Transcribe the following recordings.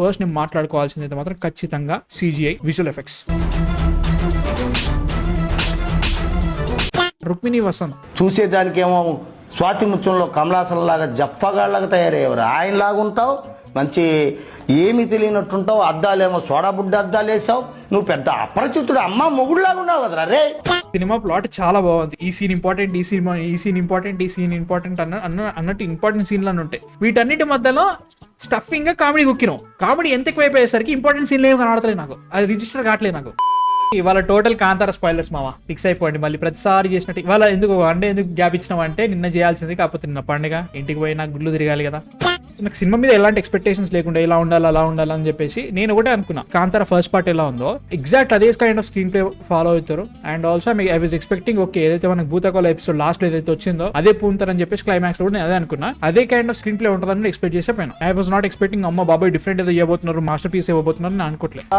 First నేను మాట్లాడుకోవాల్సింది అయితే మాత్రం ఖచ్చితంగా CGI visual effects. Rukmini Vasant చూసేదానికేమో Swathi ముత్యంలో Kamal Haasan లాగా జఫ్ఫగాళ్ళగా తయారయ్యేవారు. ఆయనలాగా ఉంటావు, మంచి ఏమీ తెలియనట్టుంటావు. అద్దాలేమో సోడా బుడ్డ అద్దాలు వేసావు. నువ్వు పెద్ద అపరిచితుడు అమ్మ మొగుడులాగా ఉన్నావు కదరా రే. సినిమా ప్లాట్ చాలా బాగుంది. ఈ సీన్ ఇంపార్టెంట్, ఈ సీన్ ఇంపార్టెంట్ అన్నట్టు ఇంపార్టెంట్ సీన్లు అని ఉంటాయి. వీటన్నిటి మధ్యలో స్టఫింగ్ గా కామెడీ కుక్కినాం. కామెడీ ఎంత ఎక్కువైపోయేసరికి ఇంపార్టెంట్ సీన్లు ఏమి కనబడతలేదు నాకు, అది రిజిస్టర్ కావట్లేదు నాకు. ఇవాళ టోటల్ కాంతార స్పాయిలర్స్ మామ, ఫిక్స్ అయిపోండి. మళ్ళీ ప్రతిసారి చేసినట్టు ఇవాళ ఎందుకు గ్యాప్ ఇచ్చినావు అంటే నిన్న చేయాల్సింది, కాకపోతే నిన్న పండుగ ఇంటికి పోయి నాకు గుళ్ళు తిరగాలి కదా. నాకు సినిమా మీద ఎలాంటి ఎక్స్పెక్టేషన్స్ లేకుండా ఇలా ఉండాలి అలా ఉండాలి అని చెప్పేసి నేను ఒకటే అనుకున్నా. కాంతార ఫస్ట్ పార్ట్ ఎలా ఉందో ఎగ్జాక్ట్ అదే kind of screen play follow అవుతారు. And also I was expecting okay ఏదైతే మనకు భూతకాల ఎపిసోడ్ లాస్ట్ లో ఏదైతే వచ్చిందో అదే పూంతారని చెప్పేసి క్లైమాక్స్ లో కూడా నేను అదే అనుకున్నా. అదే కైండ్ ఆఫ్ స్క్రీన్ ప్లే ఉంటుందని ఎక్స్పెక్ట్ చేసే పోయినా. ఐ వాజ్ నాట్ ఎక్స్పెక్టింగ్ అమ్మ బాబాయ్ డిఫరెంట్ ఏదో ఇవ్వబోతున్నారు, మాస్టర్ పీస్ ఇవ్వబోతున్నారు అని అనుకోవట్లేదు.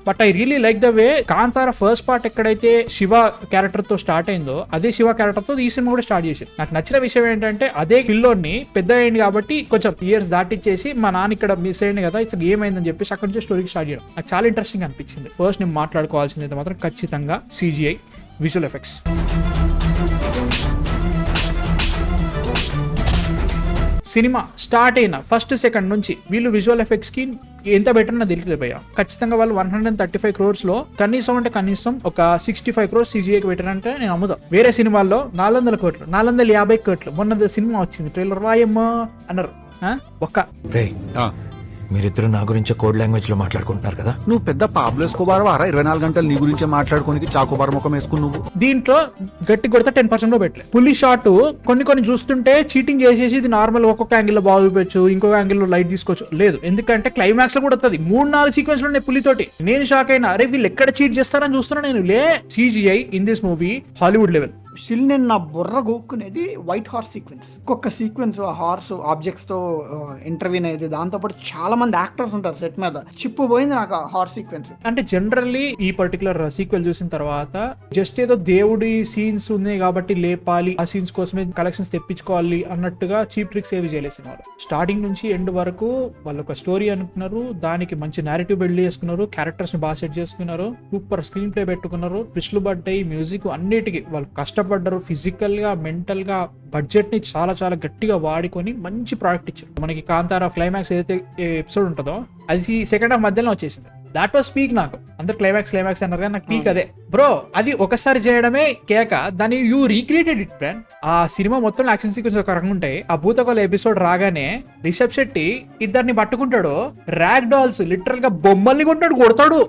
But I really like the way Kantara first part ఎక్కడైతే శివ క్యారెక్టర్ తో స్టార్ట్ అయిందో అదే శివ క్యారెక్టర్ తో ఈ సినిమా కూడా స్టార్ట్ చేశారు. నాకు నచ్చిన విషయం ఏంటంటే అదే కిల్లోని పెద్ద అయింది కాబట్టి కొంచెం ఇయర్స్ దాటిచ్చేసి మా నాన్న ఇక్కడ మిస్ అయింది కదా, ఇట్స్ ఏమైందని చెప్పేసి అక్కడి నుంచి స్టోరీకి స్టార్ట్ చేయడం నాకు చాలా ఇంట్రెస్టింగ్ అనిపించింది. ఫస్ట్ నేను మాట్లాడుకోవాల్సింది అయితే మాత్రం ఖచ్చితంగా CGI visual effects. Cinema start అయిన ఫస్ట్ సెకండ్ నుంచి వీళ్ళు విజువల్ ఎఫెక్ట్స్ కి ఎంత బెటర్ నా తెలియదు భయ్య. ఖచ్చితంగా వాళ్ళు 135 crores లో కనీసం అంటే కనీసం ఒక 65 crores CGIకి పెట్టారంటే నేను అమ్ముదాం. వేరే సినిమాల్లో 400 కోట్లు 450 కోట్లు మొన్న సినిమా వచ్చింది ట్రైలర్ వాయమ్మ అన్నారు. మీరిద్దరు నా గురించి కోడ్ లాంగ్వేజ్ లో మాట్లాడుకుంటున్నారు కదా. నువ్వు పెద్ద పాబ్లో ఎస్కోబార్ వారా 24 గంటలు నీ గురించే మాట్లాడుకోనికి చాకోబార్ ముఖం వేసుకుని నువ్వు. దీంట్లో గట్టి కొడితే 10% లో పెట్టలేదు. పులి షాట్ కొన్ని చూస్తుంటే చీటింగ్ చేసేసి ఇది నార్మల్ ఒక్కొక్క యాంగిల్ లో బాగా చూపించు, ఇంకొక యాంగిల్ లో లైట్ తీసుకోవచ్చు. లేదు, ఎందుకంటే క్లైమాక్స్ లో కూడా వస్తుంది 3-4 సీక్వెన్స్ లో పులితోటి. నేను షాక్ అయినా, అరే వీళ్ళు ఎక్కడ చీట్ చేస్తారని చూస్తున్నా నేను. CGI in this movie Hollywood level. Still నేను నా బుర్ర గోక్కునేది వైట్ హార్స్ సీక్వెన్స్. ఒక్కొక్క సీక్వెన్స్ హార్స్ ఆబ్జెక్ట్స్ తో ఇంటర్వ్యూన్ అయ్యేది. దాంతో పాటు చాలా మంది యాక్టర్స్ ఉంటారు సెట్ మీద. చిప్పు పోయింది నాకు హార్స్ సీక్వెన్స్. అంటే జనరల్లీ ఈ పర్టికులర్ సీక్వెల్ చూసిన తర్వాత జస్ట్ ఏదో దేవుడి సీన్స్ ఉన్నాయి కాబట్టి లేపాలి, ఆ సీన్స్ కోసమే కలెక్షన్స్ తెప్పించుకోవాలి అన్నట్టుగా చీప్ ట్రిక్స్ ఏవి చేయలేదు సినిమాలో. స్టార్టింగ్ నుంచి ఎండ్ వరకు వాళ్ళు ఒక స్టోరీ అనుకున్నారు, దానికి మంచి నేరేటివ్ బిల్డ్ చేసుకున్నారు, క్యారెక్టర్స్ ని బాగా సెట్ చేసుకున్నారు, సూపర్ స్క్రీన్ ప్లే పెట్టుకున్నారు, ట్విస్ట్లు పడ్డాయి, మ్యూజిక్ అన్నిటికీ వాళ్ళు కష్టపడ్డారు. ఫిజికల్ గా మెంటల్ గా బడ్జెట్ ని చాలా చాలా గట్టిగా వాడుకొని మంచి ప్రోడక్ట్ ఇచ్చారు. మనకి కాంతార క్లైమాక్స్ ఏదైతే ఎపిసోడ్ ఉంటుందో అది సెకండ్ హాఫ్ మధ్యలో వచ్చేసింది. That was peak. నాకు అందరు క్లైమాక్స్ అన్నారు కానీ నాకు పీక్ అదే బ్రో. అది ఒకసారి చేయడమే కేక, దాన్ని యూ రీక్రియేటెడ్ ఇట్ ప్లాన్. ఆ సినిమా మొత్తం యాక్షన్ సీక్వెన్స్ ఒక రకంగా ఉంటాయి. ఆ భూతకాల ఎపిసోడ్ రాగానే రిషబ్ శెట్టి ఇద్దరిని పట్టుకుంటాడు, ర్యాగ్ డాల్స్ లిటరల్ గా బొమ్మల్ని కొట్టాడు, కొడతాడు.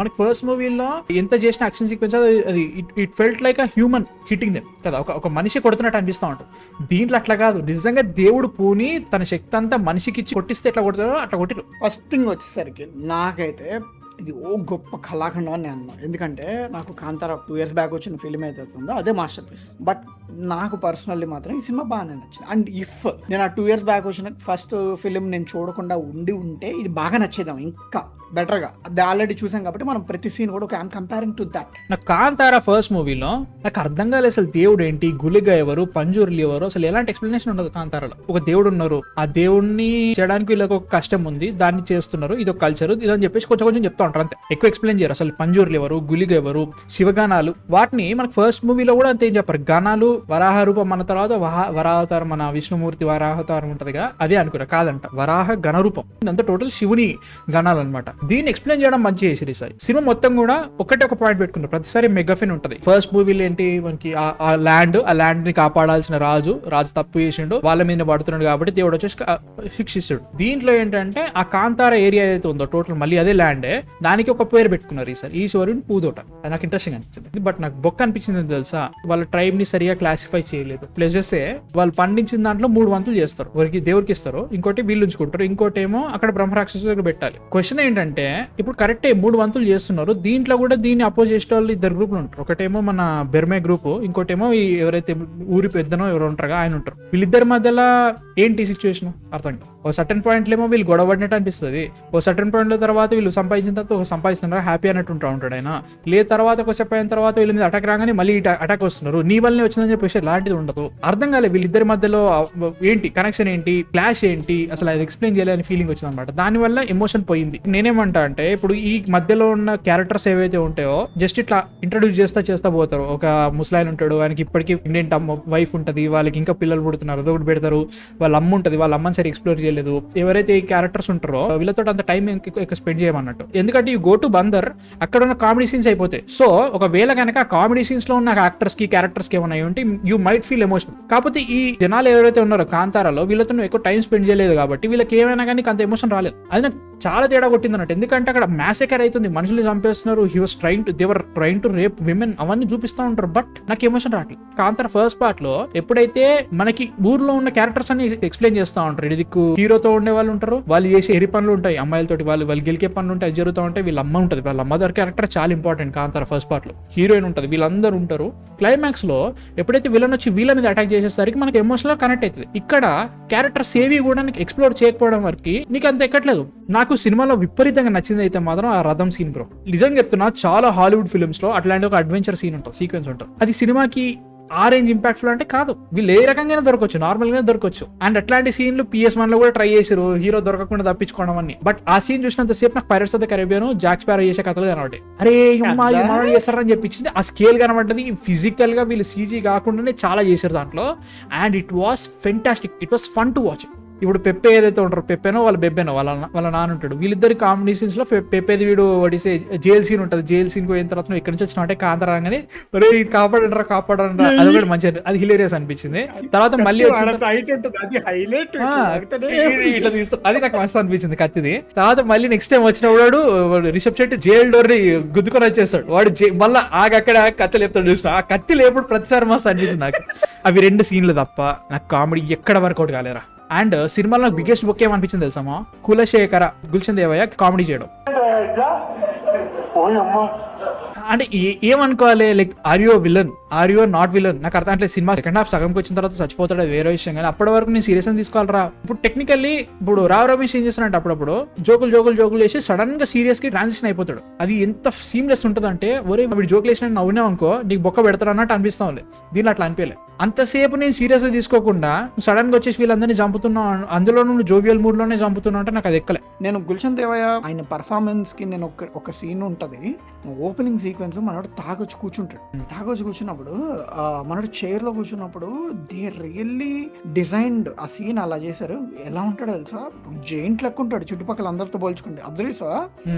మనకి ఫస్ట్ మూవీలో ఎంత చేసిన యాక్షన్ సీక్వెన్స్ అది it felt like a human hitting them కదా, ఒక మనిషి కొడుతున్నట్టు అనిపిస్తా ఉంటుంది. దీంట్లో అట్లా కాదు, నిజంగా దేవుడు పూని తన శక్తి అంతా మనిషికి ఇచ్చి కొట్టిస్తే ఎట్లా కొడతారో అట్లా కొట్టిరు. ఫస్ట్ థింగ్ వచ్చేసరికి నాకైతే ఇది గొప్ప కళాఖండం అని నేను అన్నాను. ఎందుకంటే నాకు కాంతార 2 years బ్యాక్ వచ్చిన ఫిల్మ్ ఏదైతుందో అదే మాస్టర్ పీస్. బట్ నాకు పర్సనల్లీ మాత్రం ఈ సినిమా బాగానే నచ్చింది. అండ్ ఇఫ్ నేను ఆ 2 years బ్యాక్ వచ్చిన ఫస్ట్ ఫిల్మ్ నేను చూడకుండా ఉంటే ఇది బాగా నచ్చేదాం ఇంకా బెటర్ గా. అది ఆల్రెడీ చూసాం కాబట్టి మనం ప్రతి సీన్ కూడా ఒక కంపేరింగ్ టు దట్. నాకు కాంతార ఫస్ట్ మూవీలో నాకు అర్థం కాలేదు అసలు దేవుడు ఏంటి, గులిగా ఎవరు, పంజూరులు ఎవరు, అసలు ఎలాంటి ఎక్స్ప్లెనేషన్ ఉండదు. కాంతారలో ఒక దేవుడు ఉన్నారు, ఆ దేవుడిని చేయడానికి వీళ్ళకి ఒక కష్టం ఉంది, దాన్ని చేస్తున్నారు, ఇది ఒక కల్చర్ ఇదని చెప్పేసి కొంచెం చెప్తా ఉంటారు అంతే, ఎక్కువ ఎక్స్ప్లెయిన్ చేయరు. అసలు పంజూరులు ఎవరు, గులిగా ఎవరు, శివగానాలు, వాటిని మనకు ఫస్ట్ మూవీలో కూడా అంతే ఏం చెప్పారు. గానాలు వరాహ రూపం మన తర్వాత వరాహవతారం, మన విష్ణుమూర్తి వరాహవతారం ఉంటదిగా అదే అనుకున్నా, కాదంట వరాహ గణ రూపం, ఇదంతా టోటల్ శివుని గణాలు అనమాట. దీన్ని ఎక్స్ప్లెయిన్ చేయడం మంచి చేసేది ఈసారి. సినిమా మొత్తం కూడా ఒక పాయింట్ పెట్టుకున్నారు. ప్రతిసారి మెగాఫిన్ ఉంటది. ఫస్ట్ మూవీలో ఏంటి మనకి ఆ ల్యాండ్ ని కాపాడాల్సిన రాజు తప్పు చేసిండు, వాళ్ళ మీద పడుతున్నాడు కాబట్టి దేవుడు వచ్చేసి శిక్షిస్తాడు. దీంట్లో ఏంటంటే ఆ కాంతార ఏరియా ఏదైతే ఉందో టోటల్ మళ్ళీ అదే ల్యాండే, దానికి ఒక పేరు పెట్టుకున్నారు ఈసారి, ఈశ్వరుని పూదోట. అది నాకు ఇంట్రెస్టింగ్ అనిపించింది. బట్ నాకు బొక్క అనిపించింది తెలుసా, వాళ్ళ ట్రైబ్ ని సరిగా క్లాసిఫై చేయలేదు. ప్లెజెస్ వాళ్ళు పండించిన దాంట్లో 3 వంతులు చేస్తారు, ఒకరికి దేవుడికి ఇస్తారు, ఇంకోటి వీళ్ళు ఉంచుకుంటారు, ఇంకోటి ఏమో అక్కడ బ్రహ్మరాక్షసులకు పెట్టాలి. క్వశ్చన్ ఏంటంటే ఇప్పుడు కరెక్టే 3 వంతులు చేస్తున్నారు, దీంట్లో కూడా దీన్ని అపోజ్ చేసే వాళ్ళు 2 గ్రూపులు ఉంటారు. ఒకటేమో మన బెర్మే గ్రూప్, ఇంకోటేమో ఎవరైతే ఊరి పెద్దనో ఎవరు ఉంటారో ఆయన ఉంటారు. వీళ్ళిద్దరి మధ్యలో ఏంటి సిచ్యువేషన్ అర్థం కాదు. ఓ సర్టన్ పాయింట్లు ఏమో వీళ్ళు గొడవ పడినట్టు అనిపిస్తుంది, ఓ సర్టన్ పాయింట్ల తర్వాత వీళ్ళు సంపాదించిన తర్వాత ఒక సంపాదిస్తున్నారు హ్యాపీ అన్నట్టు ఉంటాడు ఆయన. లేదు తర్వాత కొంచెం అయిన తర్వాత వీళ్ళ మీద అటాక్ రాగానే మళ్ళీ అటాక్ వస్తున్నారు, నీ వల్లనే వచ్చిందని చెప్పేసి లాంటిది ఉండదు. అర్థం కాలేదు వీళ్ళిద్దరి మధ్యలో ఏంటి కనెక్షన్ ఏంటి, క్లాష్ ఏంటి, అసలు అది ఎక్స్ప్లెయిన్ చేయలేని ఫీలింగ్ వచ్చింది అనమాట. దానివల్ల ఎమోషన్ పోయింది. నేనేమంటా అంటే ఇప్పుడు ఈ మధ్యలో ఉన్న క్యారెక్టర్స్ ఏవైతే ఉంటాయో జస్ట్ ఇట్లా ఇంట్రడ్యూస్ చేస్తా పోతారు. ఒక ముస్లాయన్ ఉంటాడు, ఆయనకి ఇప్పటికీ ఇండియన్ వైఫ్ ఉంటుంది, వాళ్ళకి ఇంకా పిల్లలు పుడుతున్నారు, అదొకటి పెడతారు, వాళ్ళ అమ్మ ఉంటుంది, వాళ్ళ అమ్మని సరి ఎక్స్ప్లోర్ చేయలేదు. ఎవరైతే ఈ క్యారెక్టర్స్ ఉంటారో వీళ్ళతో అంత టైం ఎక్కువ స్పెండ్ చేయమన్నట్టు. ఎందుకంటే ఈ గో టు బందర్ అక్కడ ఉన్న కామెడీ సీన్స్ అయిపోతాయి. సో ఒకవేళ కనుక కామెడీ సీన్స్ లో ఉన్న యాక్టర్స్ కి క్యారెక్టర్స్ కి ఏమైనా ఉంటే యూ మైట్ ఫీల్ ఎమోషనల్. కాకపోతే ఈ జనాలు ఎవరైతే ఉన్నారో కాంతారాలో వీళ్ళతో ఎక్కువ టైం స్పెండ్ చేయలేదు కాబట్టి వీళ్ళకి ఏమైనా కానీ అంత ఎమోషన్ రాలేదు. అది నాకు చాలా తేడా కొట్టింది అన్నట్టు. ఎందుకంటే అక్కడ మ్యాసెకర్ అవుతుంది, మనుషులు చంపేస్తున్నారు, he was trying to rape women, అవన్నీ చూపిస్తూ ఉంటారు, బట్ నాకు ఎమోషన్ రావట్లేదు. కాంతార ఫస్ట్ పార్ట్ లో ఎప్పుడైతే మనకి ఊర్లో ఉన్న క్యారెక్టర్స్ అని ఎక్స్ప్లెయిన్ చేస్తూ ఉంటారు, ఇది హీరోతో ఉండే వాళ్ళు ఉంటారు, వాళ్ళు చేసే ఎరి పనులు ఉంటాయి, అమ్మాయిలతోటి వాళ్ళు గెలికే పనులు ఉంటాయి, అది జరుగుతూ ఉంటాయి, వీళ్ళ అమ్మ ఉంటుంది, వాళ్ళ అమ్మదారి క్యారెక్టర్ చాలా ఇంపార్టెంట్ కాంతార ఫస్ట్ పార్ట్ లో. హీరోయిన్ ఉంటుంది, వీళ్ళందరూ ఉంటారు. క్లైమాక్స్ లో ఎప్పుడైతే విలన్ వచ్చి వీళ్ళ మీద అటాక్ చేసేసరికి మనకి ఎమోషనల్ కనెక్ట్ అవుతుంది. ఇక్కడ క్యారెక్టర్స్ ఏవి కూడా ఎక్స్ప్లోర్ చేయకపోవడం వరకు నీకు అంత ఎక్కట్లేదు. నాకు సినిమాలో విపరీతంగా నచ్చింది అయితే మాత్రం ఆ రథం సీన్ బ్రో. నిజంగా చెప్తున్నా, చాలా హాలీవుడ్ ఫిల్మ్స్ లో అట్లాంటి ఒక అడ్వెంచర్ సీన్ ఉంటుంది, సీక్వెన్స్ ఉంటుంది, అది సినిమాకి ఆ రేంజ్ ఇంపాక్ట్ఫుల్ అంటే కాదు. వీళ్ళు ఏ రకంగానే దొరకవచ్చు, నార్మల్ గానే దొరకవచ్చు. అండ్ అట్లాంటి సీన్లు PS1 లో కూడా ట్రై చేశారు, హీరో దొరకకుండా తప్పించుకోవడం అని. బట్ ఆ సీన్ చూసినంత సేపు నాకు pirates of the Caribbean, Jack sparrow చేసే కథలు కనబడ్డాయి. అరే మనం చేస్తారని చెప్పించింది, ఆ స్కేల్ కనబడ్డది. ఫిజికల్ గా వీళ్ళు CG కాకుండానే చాలా చేశారు దాంట్లో. And it was fantastic, it was fun to watch. ఇప్పుడు పెప్పే ఏదైతే ఉంటారో, పెప్పేనో వాళ్ళ బెబ్బేనో వాళ్ళ నాన్న ఉంటాడు, వీళ్ళిద్దరి కామెడీ సీన్స్ లో పెప్పేది వీడు వడిసే జైల్ సీన్ ఉంటుంది. జైల్ సీన్ పోయిన తర్వాత నువ్వు ఎక్కడి నుంచి వచ్చినా అంటే కాంతారాగానే కాపాడండ్రా అది కూడా మంచిగా, అది హిలేరియస్ అనిపించింది. తర్వాత మళ్ళీ ఇట్లా తీస్తా, అది నాకు మస్తు అనిపించింది కత్తిది. తర్వాత మళ్ళీ నెక్స్ట్ టైం వచ్చినప్పుడు రిషబ్ శెట్టి జైల్ డోర్ ని గుద్దుకొని వచ్చేస్తాడు, వాడు మళ్ళీ ఆగక్కడ కత్తి లేపుతాడు. చూసిన ఆ కత్తి లేపుడు ప్రతిసారి మస్తు అనిపించింది నాకు. అవి 2 సీన్లు తప్ప నాకు కామెడీ ఎక్కడ వర్కౌట్ కాలేరా. అండ్ సినిమాలో నాకు బిగ్గెస్ట్ బుక్ ఏమనిపించింది తెలుసామా, కులశేఖర గుల్షన్ దేవయ్య కామెడీ చేయడం. అంటే ఏమనుకోవాలి, like are you villain, are you not villain, నాకు అర్థం అంటే సినిమా సెకండ్ హాఫ్ సగంకి వచ్చిన తర్వాత చచ్చిపోతాడు, అది వేరే విషయం. కానీ అప్పటి వరకు నేను సీరియస్ అని తీసుకోవాలరా. ఇప్పుడు టెక్నికల్లీ ఇప్పుడు రావు రమేష్ ఏం చేస్తానంటే అప్పుడప్పుడు జోకులు చేసి సడన్ గా సీరియస్ కి ట్రాన్సిషన్ అయిపోతాడు. అది ఎంత సీమ్లెస్ ఉంటుంది అంటే, ఒరే వీడు జోకులు వేసిన నవ్వునావు అనుకో నీకు బొక్క పెడతాడు అన్నట్టు అనిపిస్తా ఉంది. దీనిలో అట్లా అనిపించలేదు. అంతసేపు నేను సీరియస్ గా తీసుకోకుండా సడన్ గా వచ్చేసి వీళ్ళందరినీ చంపుతున్నావు, అందులో నువ్వు జోవియల్ మూడ్ లోనే చంపుతున్నావు అంటే నాకు అది ఎక్కలే. నేను గుల్షన్ దేవయ్య ఆయన పర్ఫార్మెన్స్ కి నేను ఒక సీన్ ఉంటది, ఓపెనింగ్ సీక్వెన్స్ మనోడు తాగొచ్చి కూర్చున్నప్పుడు మనోడు చైర్ లో కూర్చున్నప్పుడు దే రియల్లీ డిజైన్డ్ ఆ సీన్ అలా చేశారు. ఎలా ఉంటాడో తెలుసా, జెయింట్ లెక్క ఉంటాడు చుట్టుపక్కల అందరితో పోల్చుకుంటే. అబ్జర్వ్ చేసావా,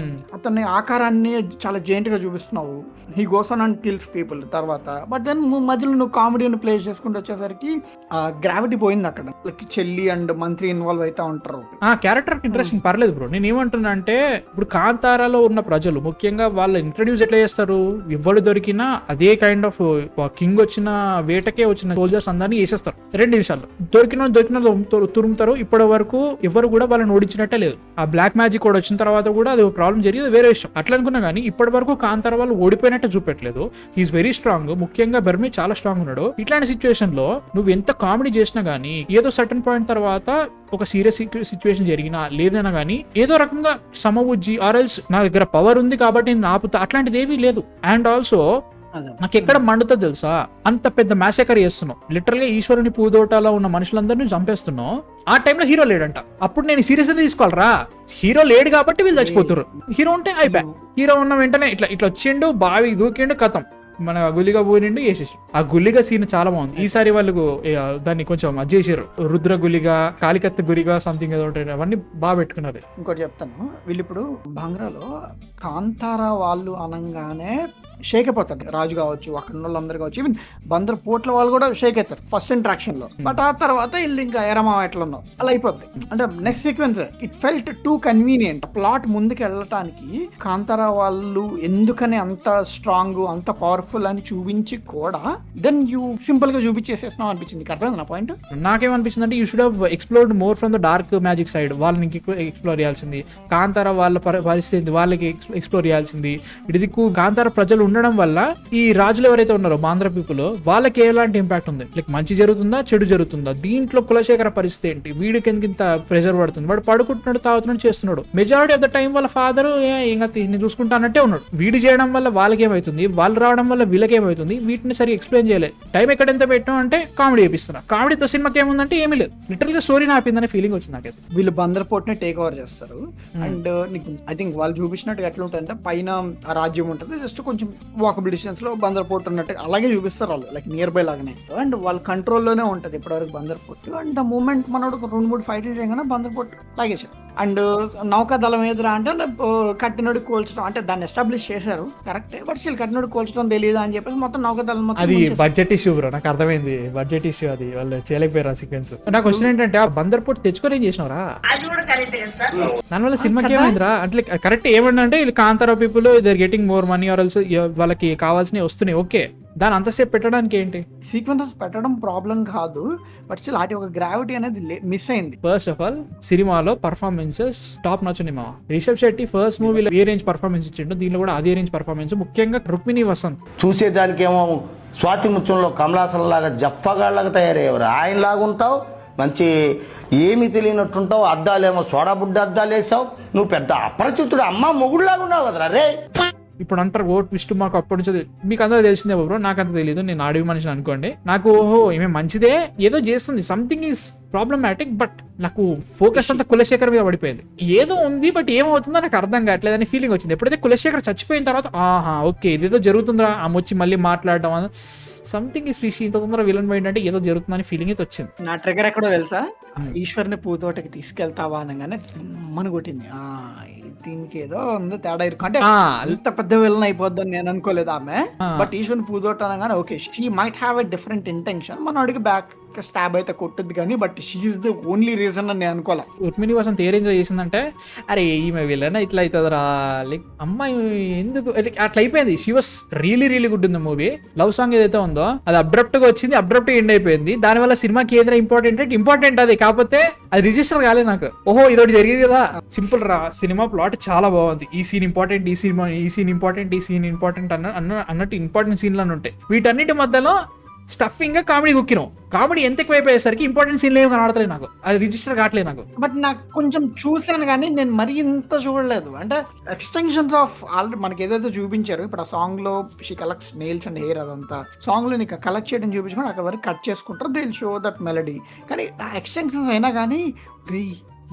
అతన్ని ఆకారాన్ని చాలా జెయింట్ గా చూపిస్తున్నావు, he goes on and kills people తర్వాత. బట్ దెన్ మధ్యలో నువ్వు కామెడీని ప్లే చేసుకుంటూ వచ్చేసరికి గ్రావిటీ పోయింది అక్కడ. లైక్ చెల్లి అండ్ మంత్రి ఇన్వాల్వ్ అవుతా ఉంటారు. ఆ క్యారెక్టర్ ఇంట్రెస్టింగ్ పర్లేదు బ్రో. నేను ఏమంటున్నా అంటే ఇప్పుడు కాంతారాలో ఉన్న ప్రజలు ముఖ్యంగా వాళ్ళ ఇంట్రడ్యూస్ ఎట్లా చేస్తారు, ఎవరు దొరికినా అదే కైండ్ ఆఫ్ కింగ్ వచ్చిన వేటకే వచ్చిన సోల్జర్స్ అందరినీ వేసేస్తారు 2 నిమిషాల్లో. దొరికిన తురుముతారు. ఇప్పటి వరకు ఎవరు కూడా వాళ్ళని ఓడించినట్టే లేదు. ఆ బ్లాక్ మ్యాజిక్ కూడా వచ్చిన తర్వాత కూడా అది ప్రాబ్లం జరిగేది వేరే విషయం. అట్లా అనుకున్నా కానీ ఇప్పటి వరకు కాంతార వాళ్ళు ఓడిపోయినట్టే చూపెట్టలేదు. He is very strong. ముఖ్యంగా బెర్మీ చాలా స్ట్రాంగ్ ఉన్నాడు. ఇట్లాంటి సిచ్యువేషన్ లో నువ్వు ఎంత కామెడీ చేసినా గానీ ఏదో సర్టన్ పాయింట్ తర్వాత ఒక సీరియస్ సిచ్యువేషన్ జరిగినా లేదైనా గానీ ఏదో రకంగా సమవుజ్జి ఆర్ఎల్స్ నా దగ్గర పవర్ ఉంది కాబట్టి నేను ఆపుతా, అట్లాంటిది ఏమీ లేదు. అండ్ ఆల్సో నాకు ఎక్కడ మండుతుంది తెలుసా, అంత పెద్ద మ్యాసెకర్ చేస్తున్నావు, లిటరల్ గా ఈశ్వరుని పూదోటాలో ఉన్న మనుషులందరినీ చంపేస్తున్నావు. ఆ టైంలో హీరో లేడంట. అప్పుడు నేను సీరియస్ గా తీసుకోవాలరా, హీరో లేడు కాబట్టి వీళ్ళు చచ్చిపోతారు. హీరో ఉంటే అయిపోయా. హీరో ఉన్న వెంటనే ఇట్లా వచ్చిండు, బావి దూకిండు, కథం మన గుల్లిగా పోయిండు, వేసేసి. ఆ గుల్లిగా సీన్ చాలా బాగుంది. ఈసారి వాళ్ళు దాన్ని కొంచెం అది చేసారు, రుద్ర గులిగా, కాళికత్త గురిగా సంథింగ్ ఏదో ఉంటాయి, అవన్నీ బాగా పెట్టుకున్నారు. ఇంకోటి చెప్తాను, వీళ్ళు ఇప్పుడు బాంగ్రాలో కాంతారా వాళ్ళు అనగానే షేక్ అయిపోతారు. రాజు కావచ్చు, అక్కడ ఉన్న వాళ్ళందరూ కావచ్చు, ఈవెన్ బందర్ పోట్ల వాళ్ళు కూడా షేక్ అవుతారు ఫస్ట్ ఇంట్రాక్షన్ లో. బట్ ఆ తర్వాత వీళ్ళు ఇంకా ఎరమా ఎట్లా ఉన్నావు అలా అయిపోద్ది. అంటే next sequence it felt two convenient. Plot ముందుకు వెళ్ళటానికి కాంతారా వాళ్ళు ఎందుకని అంత స్ట్రాంగ్, అంత పవర్ఫుల్ పవర్ఫుల్ అని చూపించి కూడా దెన్ యూ సింపుల్ గా చూపించేసేస్తున్నావు అనిపించింది. అర్థమైంది నా పాయింట్? నాకేమనిపించింది అంటే you should have explored more from the dark magic side. వాళ్ళని ఎక్స్ప్లోర్ చేయాల్సింది. కాంతార వాళ్ళ పరిస్థితి వాళ్ళకి ఎక్స్ప్లోర్ చేయాల్సింది. ఇటు దిక్కు కాంతార ప్రజలు ఉండడం వల్ల ఈ రాజులు ఎవరైతే ఉన్నారో బాంద్రా పీపుల్ వాళ్ళకి ఎలాంటి ఇంపాక్ట్ ఉంది, లైక్ మంచి జరుగుతుందా చెడు జరుగుతుందా, దీంట్లో కులశేఖర పరిస్థితి ఏంటి, వీడికి ఎందుకు ప్రెషర్ పడుతుంది, వాడు పడుకుంటున్నాడు తాగుతున్నాడు చేస్తున్నాడు. మెజారిటీ ఆఫ్ ద టైం వాళ్ళ ఫాదర్ ఇంకా నేను చూసుకుంటా అన్నట్టే ఉన్నాడు. వీడు చేయడం వల్ల వాళ్ళకి ఏమవుతుంది, వాళ్ళు రావడం వల్ల వీళ్ళకి ఏమవుతుంది, వీటిని సరి ఎక్స్ప్లెయిన్ చేయలేదు. టైం ఎక్కడెంత పెట్టాం అంటే కామెడీ చేపిస్తున్నా. కామెడీతో సినిమాకి ఏముందంటే ఏమీ లేదు, లిటరల్ గా స్టోరీ నాపిందనే ఫీలింగ్ వచ్చింది నాకైతే. వీళ్ళు బందర్ పోర్ట్ ని టేక్ ఓవర్ చేస్తారు అండ్ నీకు ఐ థింక్ వాళ్ళు చూపించినట్టు ఎట్లా ఉంటుందంటే పైన ఆ రాజ్యం ఉంటుంది, జస్ట్ కొంచెం వాకబుల్ డిస్టెన్స్ లో బందర్ పోర్ట్ ఉన్నట్టు అలాగే చూపిస్తారు వాళ్ళు, లైక్ నియర్ బై లాగానే. అండ్ వాళ్ళ కంట్రోల్లోనే ఉంటుంది ఇప్పటివరకు Bandar port. And the moment మనోడు 2-3 ఫైట్లు చేయగానే బందర్ పోర్ట్ లాగేశారు. అండ్ నౌకాదళం ఎదురా అంటే కట్టినోడి కోల్చడం అంటే దాన్ని ఎస్టాబ్లిష్ చేశారు కరెక్టే, బట్ స్టిల్ కట్టినోడి కోల్చడం తెలియదు అని చెప్పేసి మొత్తం నౌకాదళం మొత్తం అది బడ్జెట్ ఇష్యూ బ్రో, నాకు అర్థమైంది బడ్జెట్ ఇష్యూ, అది వాళ్ళు చేయలేకపోయారు ఆ సీక్వెన్స్. నాకు క్వశ్చన్ ఏంటంటే ఆ బందర్ పోర్ట్ తెచ్చుకొని ఏం చేసినవరా, దానివల్ల సినిమాకి ఏమైందిరా అంటే కరెక్ట్ ఏమంటే వీళ్ళు Kantara people they getting more money are also వాళ్ళకి కావాల్సినవి వస్తున్నాయి, ఓకే దాని అంతసేపు పెట్టడానికి ఏంటి సీక్వెన్సెస్ పెట్టడం ప్రాబ్లం కాదు, బట్ స్టిల్ వాటి ఒక గ్రావిటీ అనేది మిస్ అయింది. ఫస్ట్ ఆఫ్ ఆల్ సినిమాలో పర్ఫార్మెన్సెస్ టాప్ నాచ్ ఉన్నాయి మామ. రిషబ్ శెట్టి ఫస్ట్ మూవీలో ఏ రేంజ్ పర్ఫార్మెన్స్ ఇచ్చిండు, దీనిలో కూడా అదే రేంజ్ పర్ఫార్మెన్స్. ముఖ్యంగా రుక్మిణి వసంత్ చూసేదానికేమో స్వాతి ముత్యంలో కమలాసనలాగా జఫ్ఫగాళ్ళగా తయారయ్యేవారు. ఆయనలాగా ఉంటావు, మంచి ఏమి తెలియనట్టుంటావు, అద్దాలేమో సోడా బుడ్డ అద్దాలు వేసావు, నువ్వు పెద్ద అపరిచితుడు అమ్మ మొగుడులాగా ఉన్నావు కదరా రే. ఇప్పుడు అంటారు ఓ ట్విస్ట్ మాకు అప్పటి నుంచి మీకు అందరూ తెలిసిందే బ్రో, నాకు అంత తెలియదు, నేను అడవి మనిషిని అనుకోండి. నాకు ఓహో ఏమే మంచిదే ఏదో చేస్తుంది, సంథింగ్ ఈస్ ప్రాబ్లమాటిక్, బట్ నాకు ఫోకస్ అంతా కులశేఖర్ మీద పడిపోయింది. ఏదో ఉంది బట్ ఏమవుతుందో నాకు అర్థం కావట్లేదు అని ఫీలింగ్ వచ్చింది. ఎప్పుడైతే కులశేఖర్ చచ్చిపోయిన తర్వాత ఆహా ఓకే ఇదేదో జరుగుతుందిరా, ఆమె వచ్చి మళ్ళీ మాట్లాడడం సంథింగ్ ఈస్ ఫిష్, ఇంత తొందర విలన్ పోయింది అంటే ఏదో జరుగుతుందని ఫీలింగ్ అయితే వచ్చింది. నా ట్రిగర్ ఎక్కడో తెలుసా, ఈశ్వర్ని పూతోటకి తీసుకెళ్తావా అనగానే మన కొట్టింది, దీనికి ఏదో ఉంది తేడా ఇరుకు అంటే అంత పెద్ద విలన్ అయిపోద్దని నేను అనుకోలేదు ఆమె. బట్ ఈశ్వర్ని పూతోట అనగానే okay she might have a different intention, మన అడిగి బ్యాక్ స్టాబ్ అయితే కొట్టుద్ది కానీ but she's the only reason అని నేను అనుకోలే. రుక్మిణి వసంత్ ఏ రేంజ్ చేసిందంటే అరే ఈమె విలన్ ఇట్లా అవుతుందిరా, లైక్ అమ్మాయి ఎందుకు అట్లా అయిపోయింది. She was really good in the movie. Love song ఏదైతే ఉందో అది అబ్రప్ట్ గా వచ్చింది, అబ్రప్ట్ గా ఎండ్ అయిపోయింది. దానివల్ల సినిమాకి ఏదైనా ఇంపార్టెంట్ అది, కాకపోతే అది రిజిస్టర్ కాలేదు నాకు. ఓహో ఇదోటి జరిగింది కదా, సింపుల్ రా. సినిమా ప్లాట్ చాలా బాగుంది, ఈ సీన్ ఇంపార్టెంట్, ఈ సీన్ ఇంపార్టెంట్ అన్నట్టు ఇంపార్టెంట్ సీన్లు అని ఉంటాయి. వీటన్నిటి మధ్యలో స్టఫింగ్ గా కామెడీ కుక్కినాం. కామెడీ ఎంత ఎక్కువైపోయేసరికి ఇంపార్టెంట్ సీన్లు ఏమి కనబడతలేదు నాకు, అది రిజిస్టర్ కావట్లేదు నాకు. బట్ నాకు కొంచెం చూసాను కానీ నేను మరీ ఇంత చూడలేదు. అంటే ఎక్స్టెన్షన్స్ ఆఫ్ ఆల్రెడీ మనకి ఏదైతే చూపించారు ఇప్పుడు ఆ సాంగ్ లో she collects nails and hair, అదంతా సాంగ్ లో నీకు కలెక్ట్ చేయడం చూపించుకొని అక్కడ వరకు కట్ చేసుకుంటారు, they will show that melody. కానీ ఆ ఎక్స్టెన్షన్స్ అయినా కానీ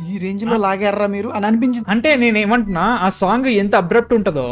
ఈ రేంజ్ లో లాగారా మీరు అని అనిపించింది. అంటే నేను ఏమంటున్నా ఆ సాంగ్ ఎంత అబ్రప్ట్ ఉంటుందో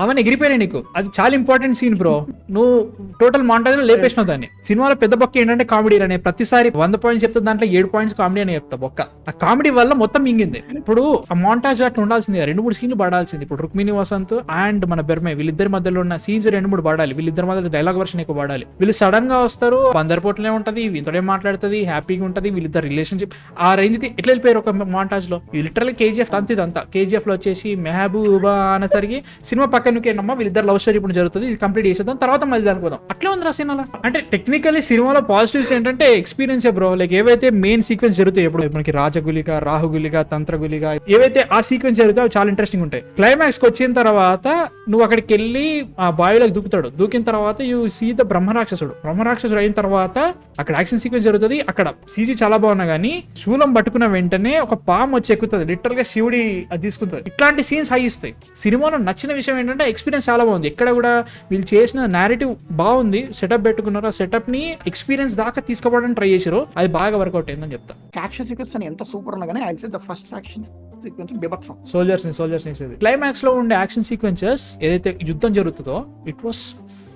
అవన్నీ ఎగిరిపోయాయి నీకు, అది చాలా ఇంపార్టెంట్ సీన్ బ్రో. నువ్వు టోటల్ మాంటాజ్ లో లేపేసినావు దాన్ని. సినిమాలో పెద్ద బొక్క ఏంటంటే కామెడీ అనే ప్రతిసారి 100 పాయింట్స్ చెప్తా, దాంట్లో 7 పాయింట్స్ కామెడీ అని చెప్తా బొక్క. ఆ కామెడీ వల్ల మొత్తం మింగింది. ఇప్పుడు ఆ మాంటాజ్ అట్లా ఉండాల్సింది, 2-3 సీన్లు పడాల్సింది. ఇప్పుడు రుక్మిణి వసంత్ అండ్ మన బెర్మే వీళ్ళిద్దరి మధ్యలో ఉన్న సీన్స్ 2-3 పడాలి, వీళ్ళిద్దరి మధ్యలో డైలాగ్ వర్షన్ ఎక్కువ పడాలి. వీళ్ళు సడన్ గా వస్తారు, బందర్పోట్లే ఉంటది, ఇంతడే మాట్లాడుతుంది, హ్యాపీగా ఉంటది, వీళ్ళిద్దరు రిలేషన్షిప్ ఆ రేంజ్ కి ఎట్లా వెళ్ళిపోయారు ఒక మాంటాజ్ లో. ఇది లిటరల్ కేజీఎఫ్ అంత ఇదంతా. కేజీఎఫ్ లో వచ్చేసి మెహబూబా అనేసరికి సినిమా పక్కనకేనమ్మా వీళ్ళిద్దరు లవ్ స్టోరీ ఇప్పుడు జరుగుతుంది, ఇది కంప్లీట్ చేసేద్దాం తర్వాత మళ్ళీ దానిపోదాం. అట్లే ఉంది రా సినిమాలో. అంటే టెక్నికల్లీ సినిమాలో పాజిటివ్స్ ఏంటంటే ఎక్స్పీరియన్స్ బ్రో. లైక్ ఏవైతే మెయిన్ సీక్వెన్స్ జరుగుతాయి ఇప్పుడు మనకి రాజగులిక, రాహుగులిక, తంత్రగులిక, ఏవైతే ఆ సీక్వెన్స్ జరుగుతాయో అవి చాలా ఇంట్రెస్టింగ్ ఉంటాయి. క్లైమాక్స్ కి వచ్చిన తర్వాత నువ్వు అక్కడికి వెళ్ళి ఆ బావిలోకి దూకుతాడు, దూకిన తర్వాత యూ సీ ద బ్రహ్మరాక్షసుడు అయిన తర్వాత అక్కడ యాక్షన్ సీక్వెన్స్ జరుగుతుంది. అక్కడ సీజీ చాలా బాగున్నా కానీ శూలం పట్టుకున్న వెంటనే ఒక పాము వచ్చి ఎక్కుతుంది, లిటరల్ గా శివుడి అది తీసుకుంటుంది. ఇట్లాంటి సీన్స్ హై ఇస్తాయి. సినిమాలో నచ్చిన విషయం ఏంటంటే ఎక్స్పీరియన్స్ చాలా బాగుంది. ఎక్కడ కూడా వీళ్ళు చేసిన నేరేటివ్ బాగుంది, సెటప్ పెట్టుకున్నారు, ఆ సెటప్ ని ఎక్స్పీరియన్స్ దాకా తీసుకోవడానికి ట్రై చేశారు, అది బాగా వర్కౌట్ అయిందని చెప్తా. యాక్షన్ సీక్వెన్స్ ఎంత సూపర్ ఉన్నా కానీ I say the first action sequence బీభత్సం. సోల్జర్స్ క్లైమాక్స్ లో ఉండే యాక్షన్ సీక్వెన్సెస్ ఏదైతే యుద్ధం జరుగుతుందో it was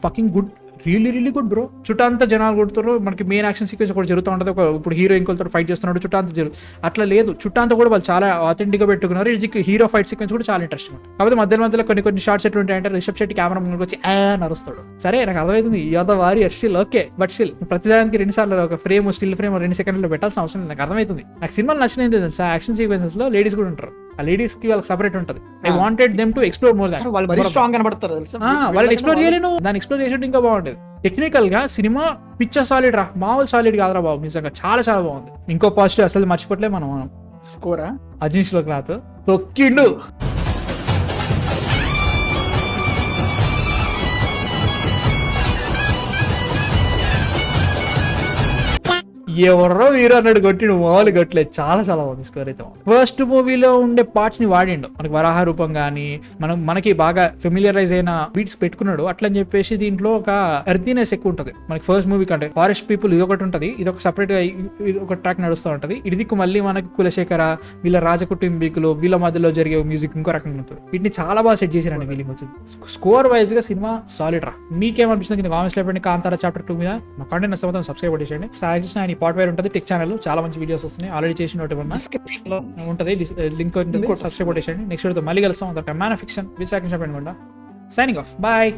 fucking good, really good bro. చుట్టంతా జనాలు కొడుతారు, మనకి మెయిన్ యాక్షన్ సీక్వెన్స్ కూడా జరుగుతూ ఉంటుంది. ఇప్పుడు హీరో ఇంకొకరు ఫైట్ చేస్తున్నాడు, చుట్టంతా అట్లా లేదు, చుట్టంతా కూడా వాళ్ళు చాలా ఆథెంటిక్ గా పెట్టుకున్నారు. ఇది హీరో ఫైట్ సీక్వెన్స్ కూడా చాలా ఇంట్రెస్టింగ్. కాకపోతే మధ్యలో కొన్ని షార్ట్స్ ఎట్లా ఉంటాయంటే రిషబ్ శెట్టి కెమెరా ముందుకు వచ్చి నరుస్తాడు. సరే నాకు అర్థమవుతుంది యోధ వారి స్టిల్ ఓకే, బట్ స్టిల్ ప్రతిదానికి 2 సార్లు ఒక ఫ్రేమ్ స్టిల్ ఫ్రేమ్ 2 సెకండ్లో పెట్టాల్సిన అవసరం నాకు అర్థమవుతుంది. నాకు సినిమాలు నచ్చినది తెలుసా, యాక్షన్ సీక్వెన్సెస్ లో లేడీస్ కూడా ఉంటారు. ఆ లేడీస్ కి వాళ్ళకి సపరేట్ ఉంటుంది. I wanted them to explore more than. వాళ్ళు మరీ స్ట్రాంగ్ కనబడతారు తెలుసా. వాళ్ళు ఎక్స్ప్లోర్ చేయలేను, దాన్ని ఎక్స్ప్లోర్ చేసేట్టు ఇంకా బాగుండేది. టెక్నికల్ గా సినిమా పిచ్చ సాలిడ్ రా, మామూలు సాలిడ్ కాదురా బాబు, నిజంగా చాలా చాలా బాగుంది. ఇంకో పాజిటివ్ అసలు మర్చిపోట్లే మనం స్కోరా అజనీష్ లోక్నాథ్ తొక్కిండు. ఎవర్రో వీరు అన్నాడు కొట్టిండు, మామూలు కొట్టలేదు, చాలా చాలా బాగుంది స్కోర్ అయితే. ఫస్ట్ మూవీలో ఉండే పార్ట్స్ ని వాడిండు, మనకి వరాహ రూపం కానీ మనకి బాగా ఫెమిలియరైజ్ అయిన బీట్స్ పెట్టుకున్నాడు. అట్లా అని చెప్పేసి దీంట్లో ఒక ఎర్తీనెస్ ఎక్కువ ఉంటుంది మనకి ఫస్ట్ మూవీ కంటే. ఫారెస్ట్ పీపుల్ ఇది ఒకటి ఉంటుంది, ఇది ఒక సపరేట్ గా ఒక ట్రాక్ నడుస్తూ ఉంటది. ఇదికు మళ్ళీ మనకి కులశేఖర వీళ్ళ రాజకుటుంబీకులు వీళ్ళ మధ్యలో జరిగే మ్యూజిక్ ఇంకో రకంగా ఉంటుంది. వీటిని చాలా బాగా సెట్ చేశారండి ఫీలింగ్ వచ్చింది. స్కోర్ వైజ్ గా సినిమా సాలిడ్ రా. మీకేమనిపిస్తుంది కింద కామెంట్స్ లో చెప్పండి. కాంతారా చాప్టర్ 2 మీద మా కంటెంట్ నచ్చకపోతే సబ్స్క్రైబ్ చేయండి. సాయి పార్ట్ వైర్ ఉంటుంది టెక్ ఛానల్, చాలా మంచి వీడియోస్ వస్తున్నాయి. ఆల్రెడీ చేసిన డిస్క్రిప్షన్ లో ఉంటుంది, లింక్ ఉంటుంది, సబ్స్క్రైబ్ చేయండి. నెక్స్ట్ వీడియోతో మళ్ళీ కలుస్తాం. మ్యాన్ ఆఫ్ ఫిక్షన్ విశాఖ చెప్పండి. Signing off, bye.